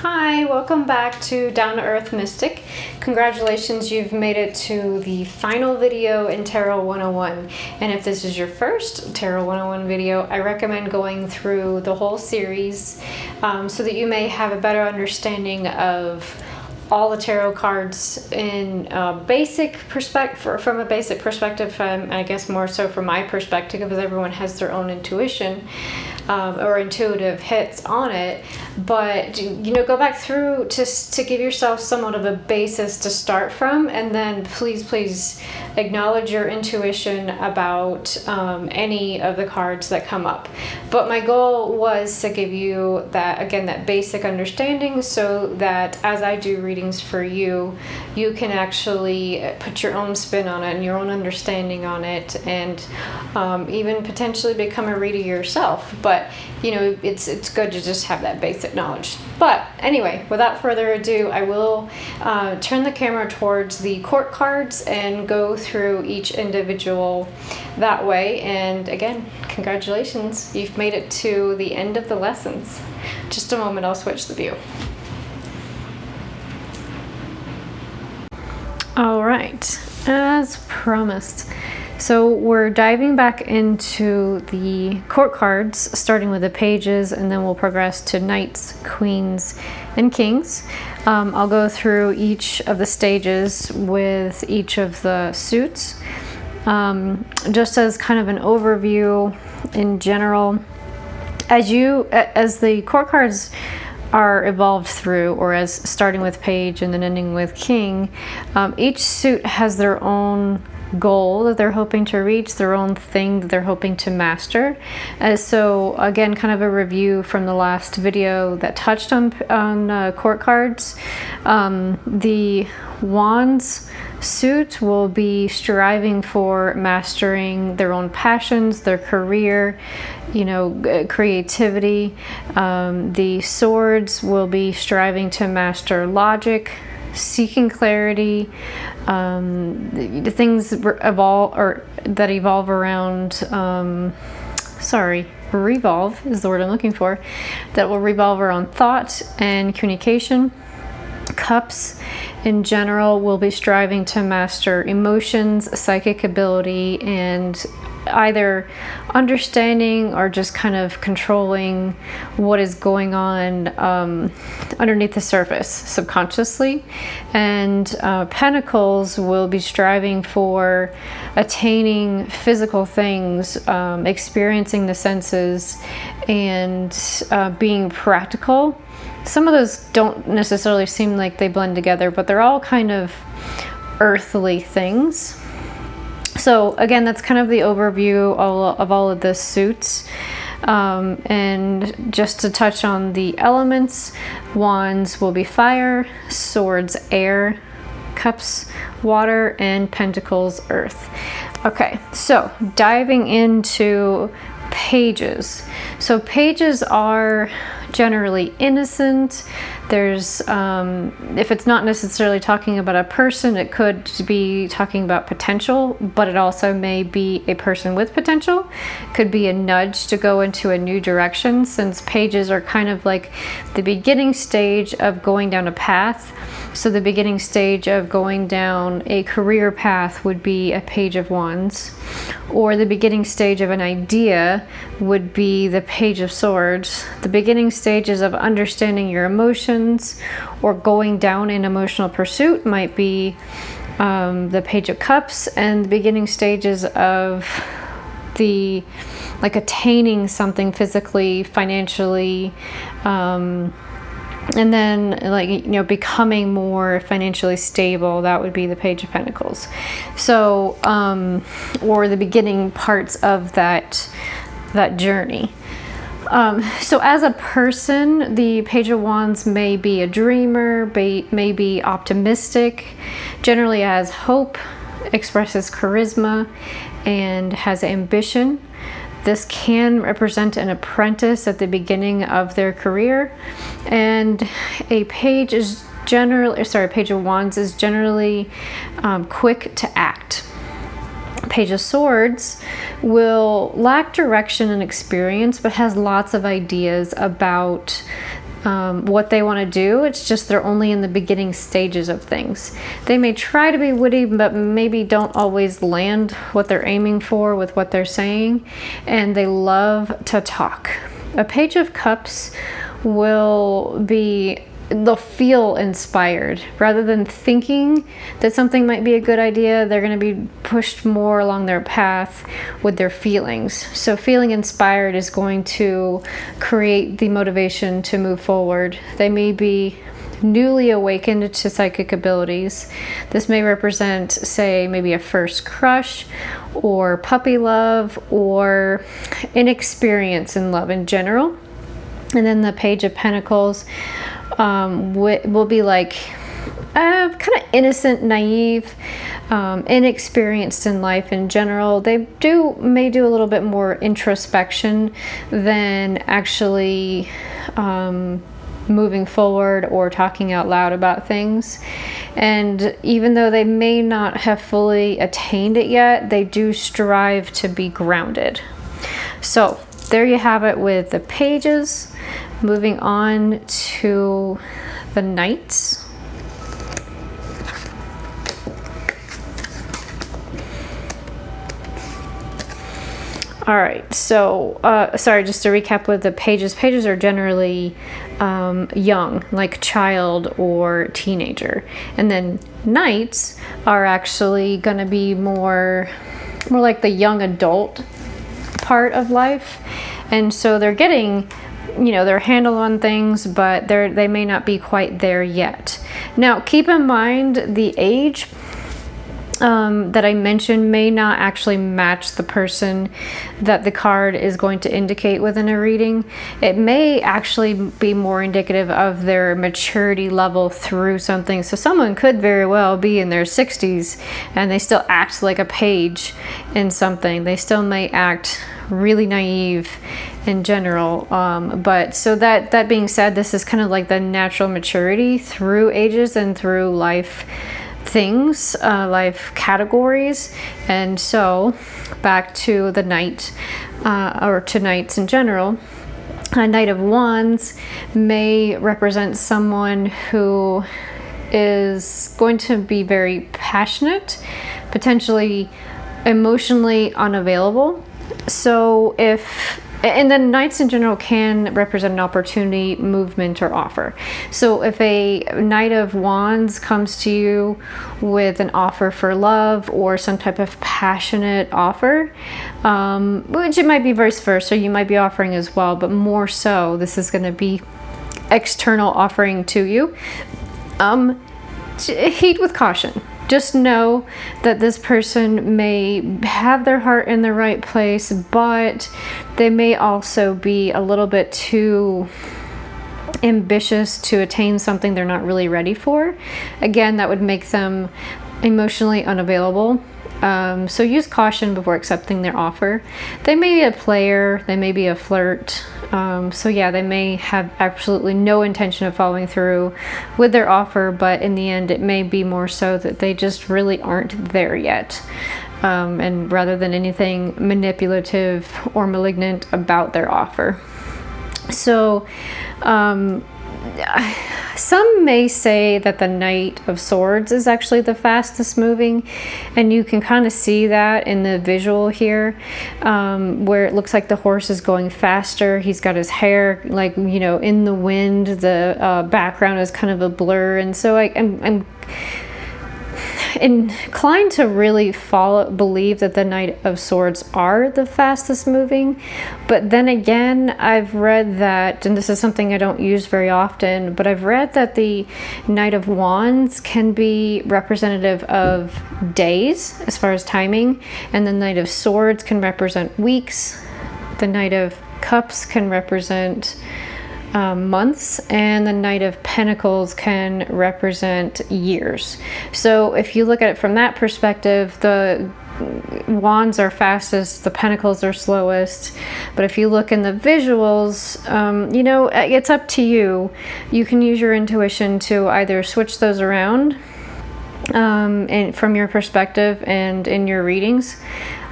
Hi, welcome back to Down to Earth Mystic. Congratulations, you've made it to the final video in Tarot 101. And if this is your first Tarot 101 video, I recommend going through the whole series so that you may have a better understanding of all the tarot cards in basic perspective, from a basic perspective, I guess more so from my perspective, because everyone has their own intuition or intuitive hits on it. But go back through to give yourself somewhat of a basis to start from, and then please acknowledge your intuition about any of the cards that come up. But my goal was to give you that basic understanding, so that as I do readings for you, you can actually put your own spin on it and your own understanding on it, and even potentially become a reader yourself. But it's good to just have that basic knowledge. But anyway, without further ado, I will turn the camera towards the court cards and go through each individual that way. And again, congratulations, you've made it to the end of the lessons. Just a moment, I'll switch the view. All right, as promised. So we're diving back into the court cards, starting with the pages, and then we'll progress to knights, queens, and kings. I'll go through each of the stages with each of the suits. Just as kind of an overview in general, as the court cards are evolved through, or as starting with page and then ending with king, each suit has their own goal that they're hoping to reach, their own thing that they're hoping to master. So again, kind of a review from the last video that touched on court cards. The wands suit will be striving for mastering their own passions, their career, creativity. The swords will be striving to master logic, seeking clarity, the things that evolve around, revolve is the word I'm looking for, that will revolve around thought and communication. Cups in general will be striving to master emotions, psychic ability, and either understanding or just kind of controlling what is going on underneath the surface subconsciously. And pentacles will be striving for attaining physical things, experiencing the senses, and being practical. Some of those don't necessarily seem like they blend together, but they're all kind of earthly things. So again, that's kind of the overview of all of the suits. And just to touch on the elements, wands will be fire, swords air, cups water, and pentacles earth. Okay, so diving into pages. So pages are generally innocent. There's if it's not necessarily talking about a person, it could be talking about potential, but it also may be a person with potential. It could be a nudge to go into a new direction, since pages are kind of like the beginning stage of going down a path. So the beginning stage of going down a career path would be a page of wands, or the beginning stage of an idea would be the page of swords. The beginning stages of understanding your emotions or going down in emotional pursuit might be the page of cups, and the beginning stages of the attaining something physically, financially, and then becoming more financially stable, that would be the page of pentacles. So or the beginning parts of that journey. So as a person, the page of wands may be a dreamer, may be optimistic, generally has hope, expresses charisma, and has ambition. This can represent an apprentice at the beginning of their career. And a page of wands is generally quick to act. Page of Swords will lack direction and experience, but has lots of ideas about what they want to do. It's just they're only in the beginning stages of things. They may try to be witty, but maybe don't always land what they're aiming for with what they're saying. And they love to talk. A Page of Cups they'll feel inspired. Rather than thinking that something might be a good idea, they're going to be pushed more along their path with their feelings. So feeling inspired is going to create the motivation to move forward. They may be newly awakened to psychic abilities. This may represent, say, maybe a first crush or puppy love or inexperience in love in general. And then the Page of Pentacles will be like kind of innocent, naive, inexperienced in life in general. They may do a little bit more introspection than actually moving forward or talking out loud about things. And even though they may not have fully attained it yet, they do strive to be grounded. So there you have it with the pages. Moving on to the Knights. All right, so sorry, just to recap with the pages. Pages are generally young, like child or teenager. And then Knights are actually going to be more like the young adult part of life. And so they're getting, their handle on things, but they may not be quite there yet. Now, keep in mind the age that I mentioned may not actually match the person that the card is going to indicate within a reading. It may actually be more indicative of their maturity level through something. So someone could very well be in their 60s and they still act like a page in something. They still may act really naive in general. But so that being said, this is kind of like the natural maturity through ages and through life things, life categories. And so back to the Knight, or to Knights in general. A Knight of Wands may represent someone who is going to be very passionate, potentially emotionally unavailable. So and then Knights in general can represent an opportunity, movement, or offer. So if a Knight of Wands comes to you with an offer for love or some type of passionate offer, which it might be vice versa, you might be offering as well, but more so, this is going to be external offering to you. Heed with caution. Just know that this person may have their heart in the right place, but they may also be a little bit too ambitious to attain something they're not really ready for. Again, that would make them emotionally unavailable. So use caution before accepting their offer. They may be a player, they may be a flirt. So yeah, they may have absolutely no intention of following through with their offer, but in the end, it may be more so that they just really aren't there yet. And rather than anything manipulative or malignant about their offer. So, some may say that the Knight of Swords is actually the fastest moving, and you can kind of see that in the visual here, where it looks like the horse is going faster. He's got his hair like, in the wind. The background is kind of a blur, and so I'm inclined to really believe that the Knight of Swords are the fastest moving. But then again, I've read that, and this is something I don't use very often, but I've read that the Knight of Wands can be representative of days as far as timing, and the Knight of Swords can represent weeks. The Knight of Cups can represent months, and the Knight of Pentacles can represent years. So if you look at it from that perspective, the Wands are fastest, the Pentacles are slowest. But if you look in the visuals, it's up to you. You can use your intuition to either switch those around and from your perspective and in your readings.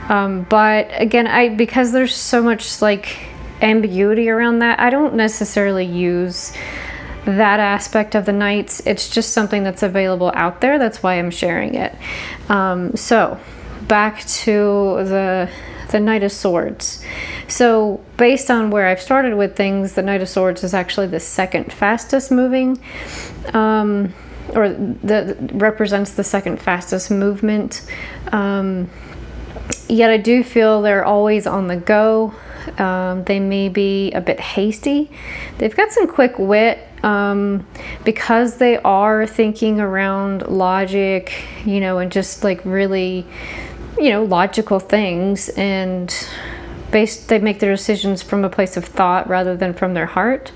But again, because there's so much ambiguity around that, I don't necessarily use that aspect of the Knights. It's just something that's available out there. That's why I'm sharing it. So back to the Knight of Swords. So based on where I've started with things, the Knight of Swords is actually the second fastest moving, or represents the second fastest movement. Yet I do feel they're always on the go. They may be a bit hasty. They've got some quick wit, because they are thinking around logic, you know, and just like really, you know, logical things, and they make their decisions from a place of thought rather than from their heart.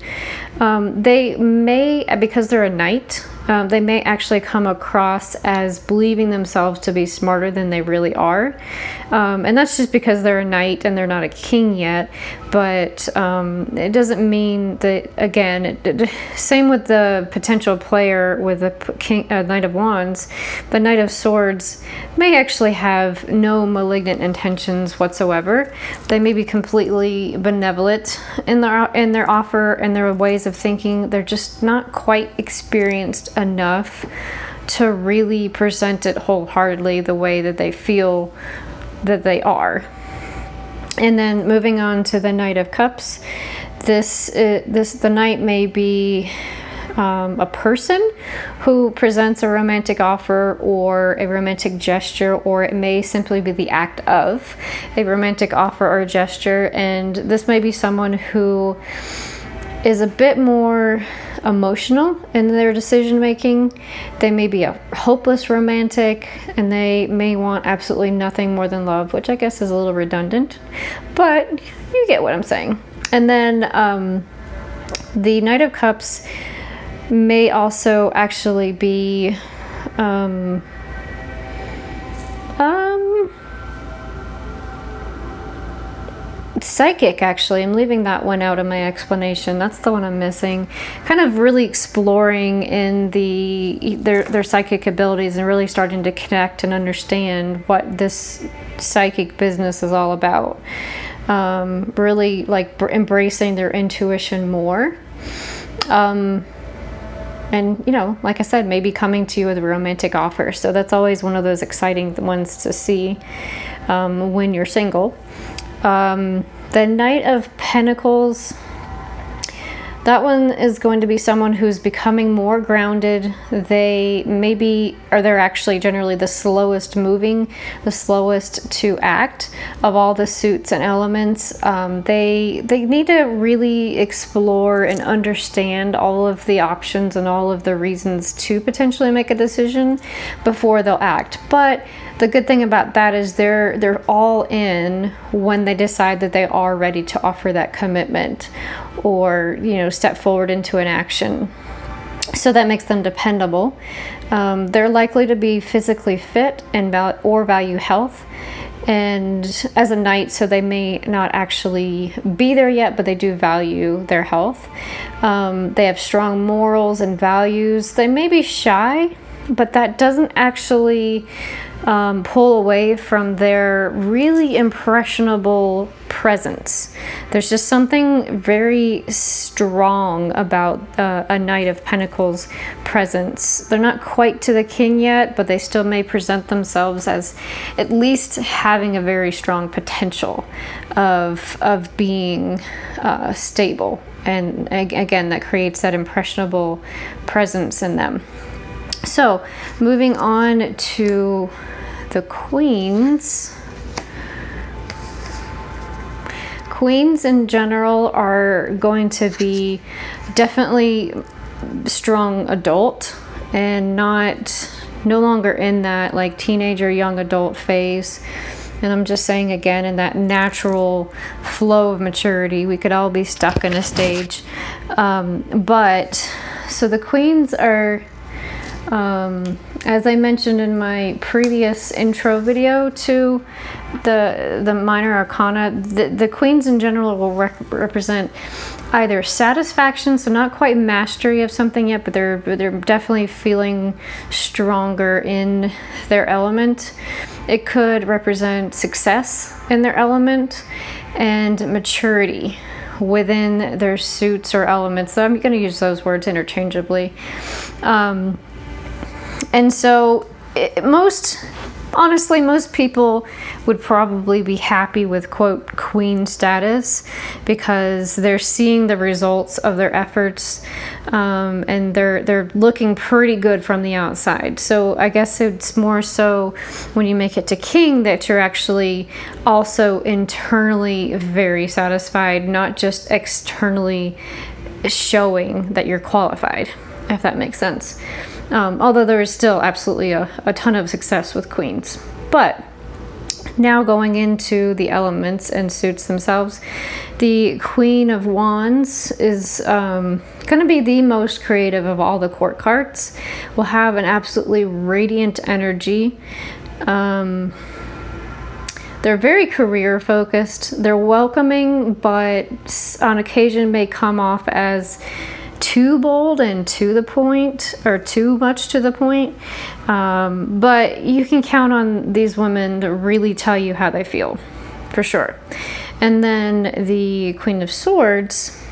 They may, because they're a knight, they may actually come across as believing themselves to be smarter than they really are. And that's just because they're a knight and they're not a king yet. But it doesn't mean that, again, same with the potential player with the Knight of Wands. The Knight of Swords may actually have no malignant intentions whatsoever. They may be completely benevolent in their offer and their ways of thinking. They're just not quite experienced enough to really present it wholeheartedly the way that they feel that they are. And then moving on to the Knight of Cups, the knight may be a person who presents a romantic offer or a romantic gesture, or it may simply be the act of a romantic offer or a gesture. And this may be someone who is a bit more emotional in their decision making. They may be a hopeless romantic, and they may want absolutely nothing more than love, which I guess is a little redundant, but you get what I'm saying. And then the Knight of Cups may also actually be psychic. Actually, I'm leaving that one out of my explanation. That's the one I'm missing. Kind of really exploring in their psychic abilities and really starting to connect and understand what this psychic business is all about. Really like embracing their intuition more. And, you know, like I said, maybe coming to you with a romantic offer. So that's always one of those exciting ones to see when you're single. The Knight of Pentacles, that one is going to be someone who's becoming more grounded. They they're actually generally the slowest moving, the slowest to act of all the suits and elements. They need to really explore and understand all of the options and all of the reasons to potentially make a decision before they'll act. But the good thing about that is they're all in when they decide that they are ready to offer that commitment or, you know, step forward into an action. So that makes them dependable. They're likely to be physically fit and value health. And as a knight, so they may not actually be there yet, but they do value their health. They have strong morals and values. They may be shy, but that doesn't actually pull away from their really impressionable presence. There's just something very strong about a Knight of Pentacles presence. They're not quite to the king yet, but they still may present themselves as at least having a very strong potential of being stable. And again, that creates that impressionable presence in them. So moving on to the Queens. Queens in general are going to be definitely strong adult and no longer in that like teenager, young adult phase. And I'm just saying again, in that natural flow of maturity, we could all be stuck in a stage. But so the Queens are, as I mentioned in my previous intro video to the minor arcana, the Queens in general will represent either satisfaction, so not quite mastery of something yet, but they're definitely feeling stronger in their element. It could represent success in their element and maturity within their suits or elements. So I'm going to use those words interchangeably. And so honestly, most people would probably be happy with, quote, queen status, because they're seeing the results of their efforts, and they're looking pretty good from the outside. So I guess it's more so when you make it to king that you're actually also internally very satisfied, not just externally showing that you're qualified, if that makes sense. Although there is still absolutely a ton of success with queens. But now going into the elements and suits themselves, the Queen of Wands is going to be the most creative of all the court cards. Will have an absolutely radiant energy. They're very career focused. They're welcoming, but on occasion may come off as too bold and to the point, or too much to the point. But you can count on these women to really tell you how they feel, for sure. And then the Queen of Swords,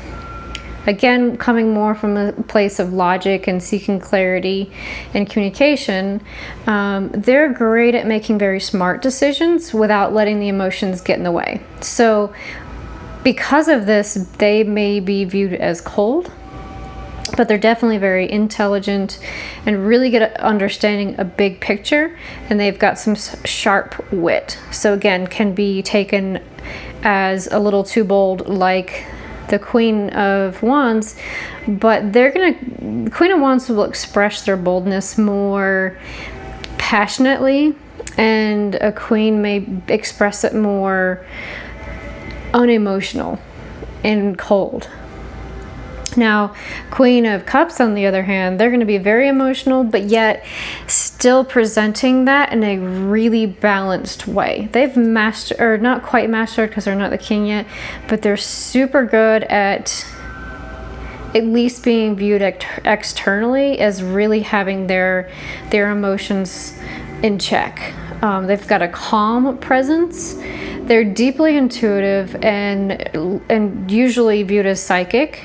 again, coming more from a place of logic and seeking clarity and communication. They're great at making very smart decisions without letting the emotions get in the way. So because of this, they may be viewed as cold, but they're definitely very intelligent and really good at understanding a big picture, and they've got some sharp wit. So again, can be taken as a little too bold, like the Queen of Wands, but the Queen of Wands will express their boldness more passionately, and a queen may express it more unemotional and cold. Now, Queen of Cups, on the other hand, they're going to be very emotional, but yet still presenting that in a really balanced way. They've mastered, or not quite mastered because they're not the king yet, but they're super good at least being viewed externally as really having their emotions in check. They've got a calm presence. They're deeply intuitive and usually viewed as psychic.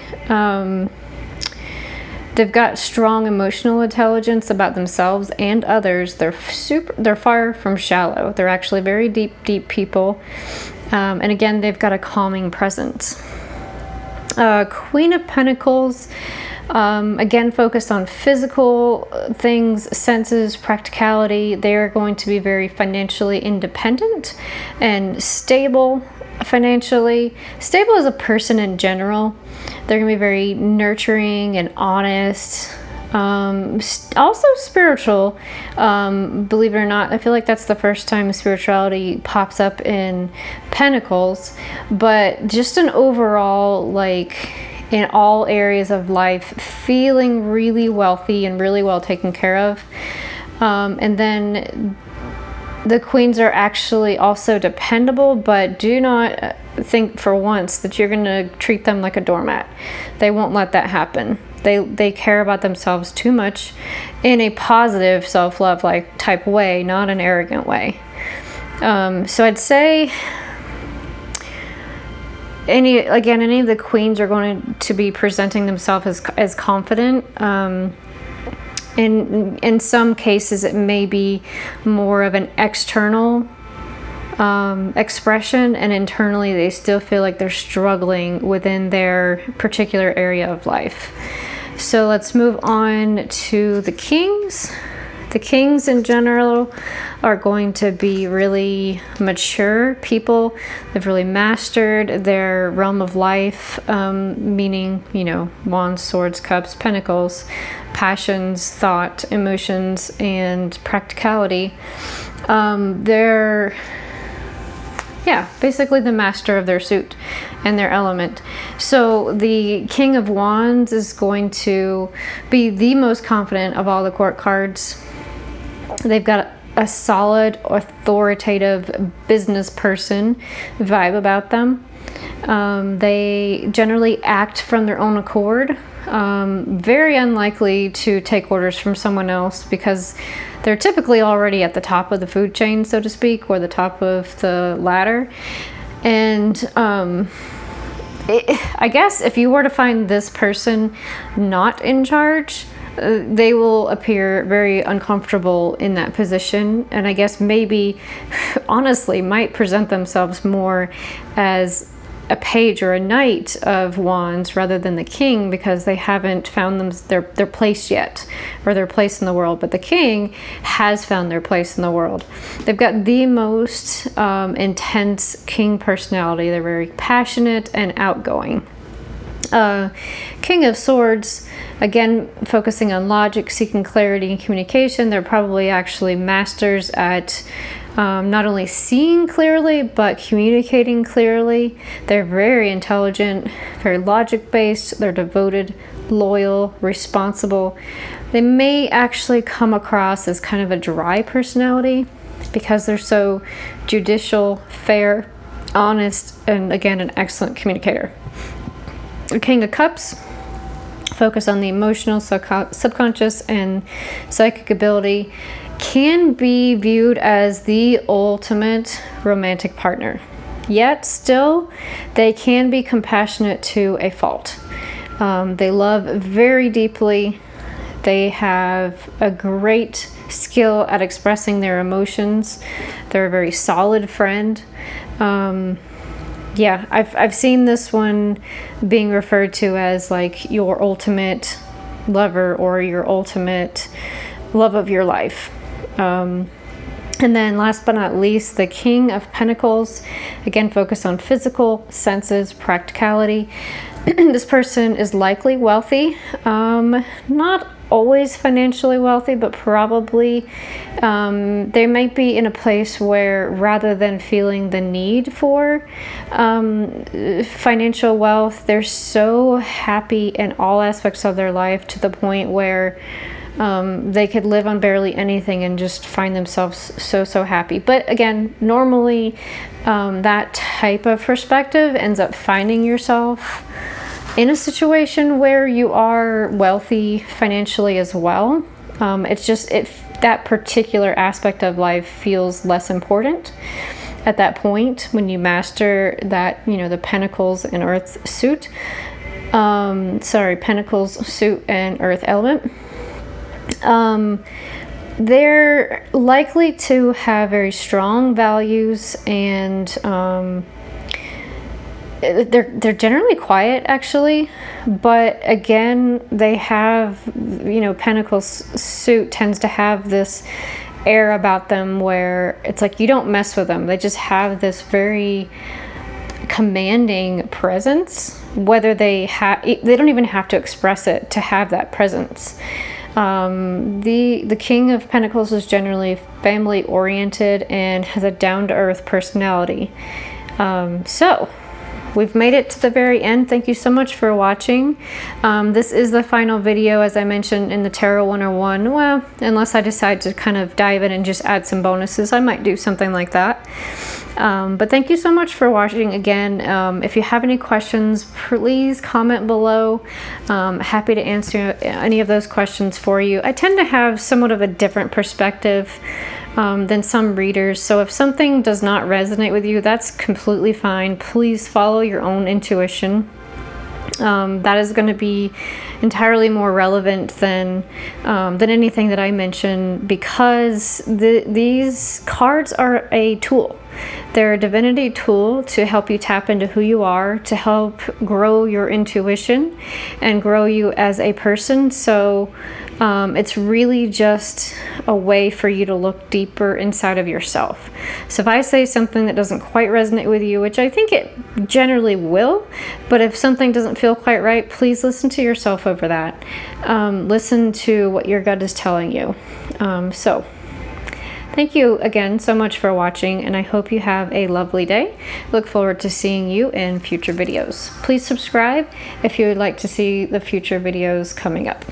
They've got strong emotional intelligence about themselves and others. They're far from shallow. They're actually very deep people. And again, they've got a calming presence. Queen of Pentacles, again, focused on physical things, senses, practicality. They're going to be very financially independent and stable financially. Stable as a person in general. They're going to be very nurturing and honest. Also spiritual. Believe it or not, I feel like that's the first time spirituality pops up in Pentacles. But just an overall, like, in all areas of life, feeling really wealthy and really well taken care of. And then the queens are actually also dependable, but do not think for once that you're going to treat them like a doormat. They won't let that happen. They care about themselves too much in a positive self-love like type way, not an arrogant way. So I'd say any of the queens are going to be presenting themselves as confident. In some cases, it may be more of an external expression, and internally they still feel like they're struggling within their particular area of life. So let's move on to the kings. The kings in general are going to be really mature people. They've really mastered their realm of life, meaning, wands, swords, cups, pentacles, passions, thought, emotions, and practicality. They're basically the master of their suit and their element. So the King of Wands is going to be the most confident of all the court cards. They've got a solid, authoritative business person vibe about them. They generally act from their own accord. Very unlikely to take orders from someone else because they're typically already at the top of the food chain, so to speak, or the top of the ladder. And I guess if you were to find this person not in charge, they will appear very uncomfortable in that position, and I guess maybe honestly might present themselves more as a page or a knight of wands rather than the king, because they haven't found their place yet, or their place in the world. But the king has found their place in the world. They've got the most intense king personality. They're very passionate and outgoing. King of Swords, again, focusing on logic, seeking clarity and communication. They're probably actually masters at not only seeing clearly, but communicating clearly. They're very intelligent, very logic-based. They're devoted, loyal, responsible. They may actually come across as kind of a dry personality because they're so judicial, fair, honest, and again, an excellent communicator. The King of Cups, focus on the emotional, subconscious, and psychic ability. Can be viewed as the ultimate romantic partner. Yet still, they can be compassionate to a fault. They love very deeply. They have a great skill at expressing their emotions. They're a very solid friend. Yeah, I've seen this one being referred to as like your ultimate lover or your ultimate love of your life. And then last but not least, the King of Pentacles. Again, focus on physical senses, practicality. This person is likely wealthy, not always financially wealthy, but probably they might be in a place where rather than feeling the need for financial wealth, they're so happy in all aspects of their life to the point where they could live on barely anything and just find themselves so happy. But again, normally that type of perspective ends up finding yourself in a situation where you are wealthy financially as well. It's just that particular aspect of life feels less important at that point when you master that, the Pentacles and Earth suit. Pentacles suit and Earth element. They're likely to have very strong values, and they're generally quiet actually, but again, they have, Pentacles suit tends to have this air about them where it's like you don't mess with them. They just have this very commanding presence, whether they don't even have to express it to have that presence. The King of Pentacles is generally family oriented and has a down-to-earth personality. So we've made it to the very end. Thank you so much for watching. This is the final video, as I mentioned in the Tarot 101. Well, unless I decide to kind of dive in and just add some bonuses, I might do something like that. But thank you so much for watching again. If you have any questions, please comment below. Happy to answer any of those questions for you. I tend to have somewhat of a different perspective than some readers. So if something does not resonate with you, that's completely fine. Please follow your own intuition. That is going to be entirely more relevant than anything that I mention, because these cards are a tool. They're a divinity tool to help you tap into who you are, to help grow your intuition and grow you as a person. So it's really just a way for you to look deeper inside of yourself. So if I say something that doesn't quite resonate with you, which I think it generally will, but if something doesn't feel quite right, please listen to yourself over that. Listen to what your gut is telling you. So thank you again so much for watching, and I hope you have a lovely day. Look forward to seeing you in future videos. Please subscribe if you would like to see the future videos coming up.